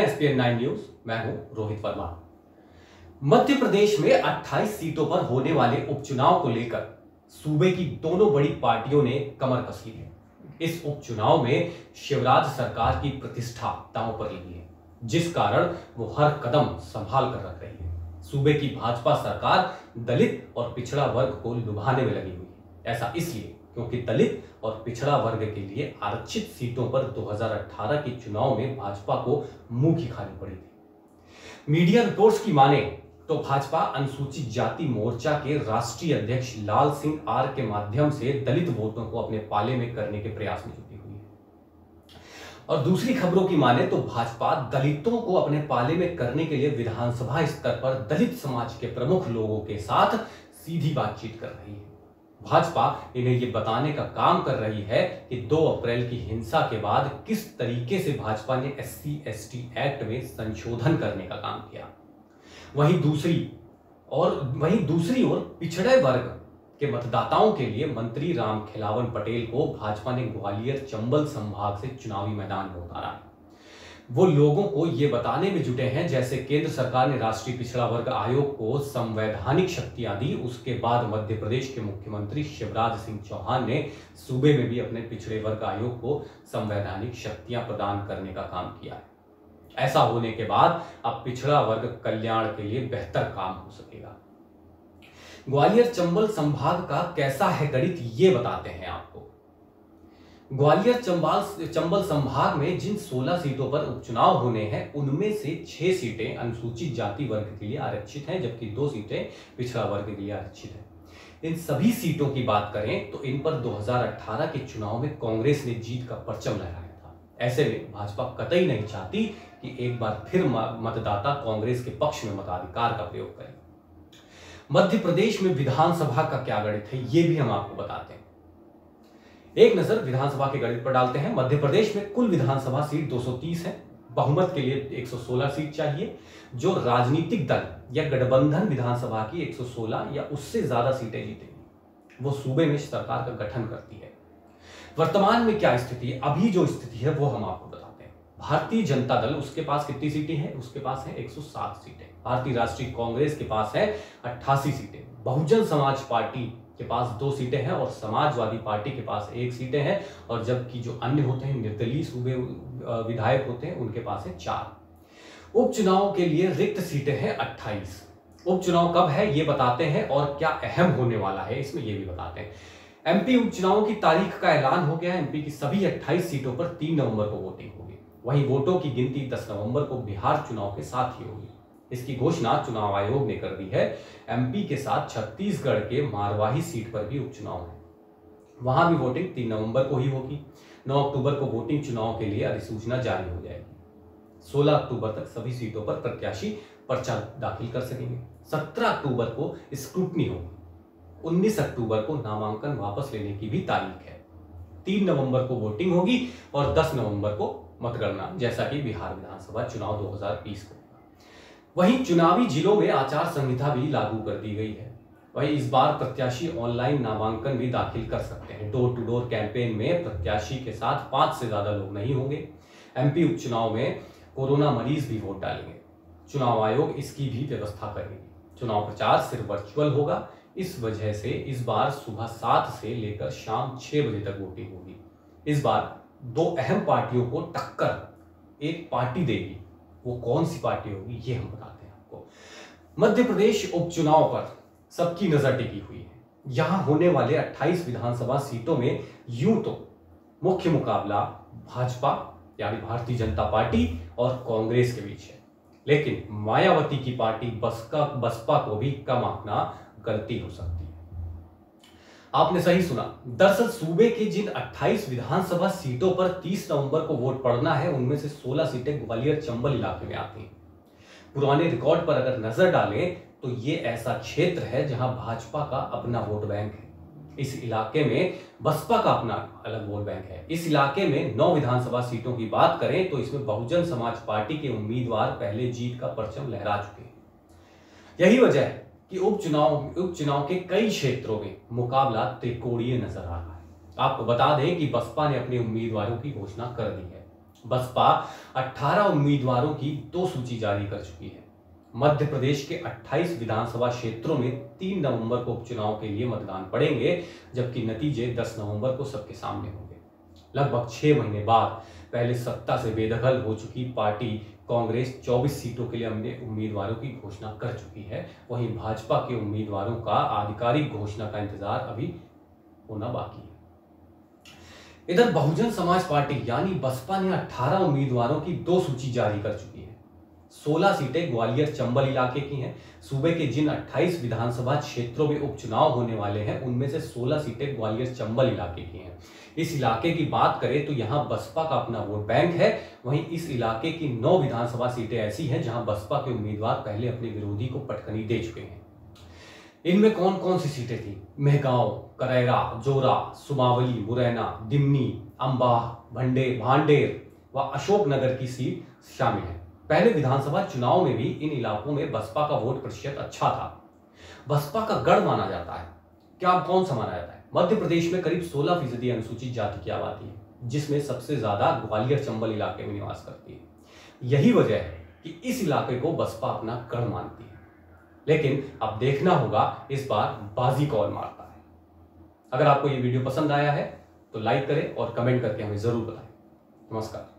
ESPN 9 news. मैं हूं रोहित वर्मा। मध्य प्रदेश में 28 सीटों पर होने वाले उपचुनाव को लेकर सूबे की दोनों बड़ी पार्टियों ने कमर कस ली है। इस उपचुनाव में शिवराज सरकार की प्रतिष्ठा दांव पर लगी है, जिस कारण वो हर कदम संभाल कर रख रही है। सूबे की भाजपा सरकार दलित और पिछड़ा वर्ग को लुभाने में लगी हुई है। ऐसा इसलिए क्योंकि दलित और पिछड़ा वर्ग के लिए आरक्षित सीटों पर 2018 के चुनाव में भाजपा को मुंह की खानी पड़ी थी। मीडिया रिपोर्ट्स की माने तो भाजपा अनुसूचित जाति मोर्चा के राष्ट्रीय अध्यक्ष लाल सिंह आर के माध्यम से दलित वोटों को अपने पाले में करने के प्रयास में जुटी हुई है। और दूसरी खबरों की माने तो भाजपा दलितों को अपने पाले में करने के लिए विधानसभा स्तर पर दलित समाज के प्रमुख लोगों के साथ सीधी बातचीत कर रही है। भाजपा इन्हें यह बताने का काम कर रही है कि 2 अप्रैल की हिंसा के बाद किस तरीके से भाजपा ने SC/ST एक्ट में संशोधन करने का काम किया। वहीं दूसरी ओर पिछड़े वर्ग के मतदाताओं के लिए मंत्री राम खिलावन पटेल को भाजपा ने ग्वालियर चंबल संभाग से चुनावी मैदान में उतारा है। वो लोगों को ये बताने में जुटे हैं जैसे केंद्र सरकार ने राष्ट्रीय पिछड़ा वर्ग आयोग को संवैधानिक शक्तियां दी, उसके बाद मध्य प्रदेश के मुख्यमंत्री शिवराज सिंह चौहान ने सूबे में भी अपने पिछड़े वर्ग आयोग को संवैधानिक शक्तियां प्रदान करने का काम किया है। ऐसा होने के बाद अब पिछड़ा वर्ग कल्याण के लिए बेहतर काम हो सकेगा। ग्वालियर चंबल संभाग का कैसा है गणित, ये बताते हैं आपको। ग्वालियर चंबल संभाग में जिन 16 सीटों पर उपचुनाव होने हैं, उनमें से 6 सीटें अनुसूचित जाति वर्ग के लिए आरक्षित हैं, जबकि 2 सीटें पिछड़ा वर्ग के लिए आरक्षित हैं। इन सभी सीटों की बात करें तो इन पर 2018 के चुनाव में कांग्रेस ने जीत का परचम लहराया था। ऐसे में भाजपा कतई नहीं चाहती कि एक बार फिर मतदाता कांग्रेस के पक्ष में मताधिकार का प्रयोग करें। मध्य प्रदेश में विधानसभा का क्या गणित है, ये भी हम आपको बताते हैं। एक नजर विधानसभा के गणित पर डालते हैं। मध्य प्रदेश में कुल विधानसभा सीट 230 है। बहुमत के लिए 116 सीट चाहिए। जो राजनीतिक दल या गठबंधन विधानसभा की 116 या उससे ज्यादा सीटें जीतेंगी, वो सूबे में सरकार का गठन करती है। वर्तमान में क्या स्थिति है, अभी जो स्थिति है वो हम आपको बताते हैं। भारतीय जनता दल, उसके पास कितनी सीटें हैं? उसके पास है 107 सीटें। भारतीय राष्ट्रीय कांग्रेस के पास है 88 सीटें। बहुजन समाज पार्टी के पास 2 सीटें हैं और समाजवादी पार्टी के पास 1 सीटें हैं। और जबकि जो अन्य होते हैं, निर्दलीय सूबे विधायक होते हैं, उनके पास है 4। उपचुनाव के लिए रिक्त सीटें हैं 28। उपचुनाव कब है ये बताते हैं और क्या अहम होने वाला है इसमें ये भी बताते हैं। एमपी उपचुनाव की तारीख का ऐलान हो गया है। एमपी की सभी 28 सीटों पर 3 नवंबर को वोटिंग होगी। वहीं वोटों की गिनती 10 नवंबर को बिहार चुनाव के साथ ही होगी। इसकी घोषणा चुनाव आयोग ने कर दी है। एमपी के साथ छत्तीसगढ़ के मारवाही सीट पर भी उपचुनाव है। वहां भी वोटिंग 3 नवंबर को ही होगी। 9 अक्टूबर को वोटिंग चुनाव के लिए अधिसूचना जारी हो जाएगी। 16 अक्टूबर तक सभी सीटों पर प्रत्याशी पर्चा दाखिल कर सकेंगे। 17 अक्टूबर को स्क्रूटनी होगी। 19 अक्टूबर को नामांकन वापस लेने की भी तारीख है। 3 नवंबर को वोटिंग होगी और 10 नवंबर को मतगणना, जैसा कि बिहार विधानसभा चुनाव 2020 को। वहीं चुनावी जिलों में आचार संहिता भी लागू कर दी गई है। वहीं इस बार प्रत्याशी ऑनलाइन नामांकन भी दाखिल कर सकते हैं। डोर टू डोर कैंपेन में प्रत्याशी के साथ 5 से ज्यादा लोग नहीं होंगे। एमपी उपचुनाव में कोरोना मरीज भी वोट डालेंगे। चुनाव आयोग इसकी भी व्यवस्था करेगी। चुनाव प्रचार सिर्फ वर्चुअल होगा। इस वजह से इस बार सुबह 7 से लेकर शाम 6 बजे तक वोटिंग होगी। इस बार 2 अहम पार्टियों को टक्कर एक पार्टी देगी। वो कौन सी पार्टी होगी ये हम बताते हैं आपको। मध्य प्रदेश उपचुनाव पर सबकी नजर टिकी हुई है। यहां होने वाले 28 विधानसभा सीटों में यूं तो मुख्य मुकाबला भाजपा यानी भारतीय जनता पार्टी और कांग्रेस के बीच है, लेकिन मायावती की पार्टी बसपा को भी कम आंकना गलती हो सकती है। आपने सही सुना। दरअसल सूबे के जिन 28 विधानसभा सीटों पर 30 नवंबर को वोट पड़ना है, उनमें से 16 सीटें ग्वालियर चंबल इलाके में आती हैं। पुराने रिकॉर्ड पर अगर नजर डालें तो ये ऐसा क्षेत्र है जहां भाजपा का अपना वोट बैंक है। इस इलाके में बसपा का अपना अलग वोट बैंक है। इस इलाके में 9 विधानसभा सीटों की बात करें तो इसमें बहुजन समाज पार्टी के उम्मीदवार पहले जीत का परचम लहरा चुके हैं। यही वजह है कि उपचुनाव के कई क्षेत्रों में मुकाबला त्रिकोणीय नजर आ रहा है। आपको बता दें कि बसपा ने अपने उम्मीदवारों की घोषणा कर दी है। बसपा 18 उम्मीदवारों की 2 सूची जारी कर चुकी है। मध्य प्रदेश के 28 विधानसभा क्षेत्रों में 3 नवंबर को उपचुनाव के लिए मतदान पड़ेंगे, जबकि नतीजे 10 नवंबर को सबके सामने होंगे। लगभग 6 महीने बाद पहले सत्ता से बेदखल हो चुकी पार्टी कांग्रेस 24 सीटों के लिए अपने उम्मीदवारों की घोषणा कर चुकी है। वहीं भाजपा के उम्मीदवारों का आधिकारिक घोषणा का इंतजार अभी होना बाकी है। इधर बहुजन समाज पार्टी यानी बसपा ने 18 उम्मीदवारों की 2 सूची जारी कर चुकी है। 16 सीटें ग्वालियर चंबल इलाके की हैं। सूबे के जिन 28 विधानसभा क्षेत्रों में उपचुनाव होने वाले हैं, उनमें से 16 सीटें ग्वालियर चंबल इलाके की हैं। इस इलाके की बात करें तो यहां बसपा का अपना वोट बैंक है। वहीं इस इलाके की 9 विधानसभा सीटें ऐसी हैं जहां बसपा के उम्मीदवार पहले अपने विरोधी को पटखनी दे चुके हैं। इनमें कौन कौन सी सीटें थी? मेहगांव, करैरा, जोरा, सुमावली, मुरैना, दिमनी, अंबाह, भांडेर व अशोकनगर की सीट शामिल है। पहले विधानसभा चुनाव में भी इन इलाकों में बसपा का वोट प्रतिशत अच्छा था। बसपा का गढ़ माना जाता है। क्या कौन सा माना जाता है? मध्य प्रदेश में करीब 16% अनुसूचित जाति की आबादी है, जिसमें सबसे ज्यादा ग्वालियर चंबल इलाके में निवास करती है। यही वजह है कि इस इलाके को बसपा अपना गढ़ मानती है। लेकिन अब देखना होगा इस बार बाजी कौन मारता है। अगर आपको ये वीडियो पसंद आया है तो लाइक करें और कमेंट करके हमें जरूर बताएं। नमस्कार।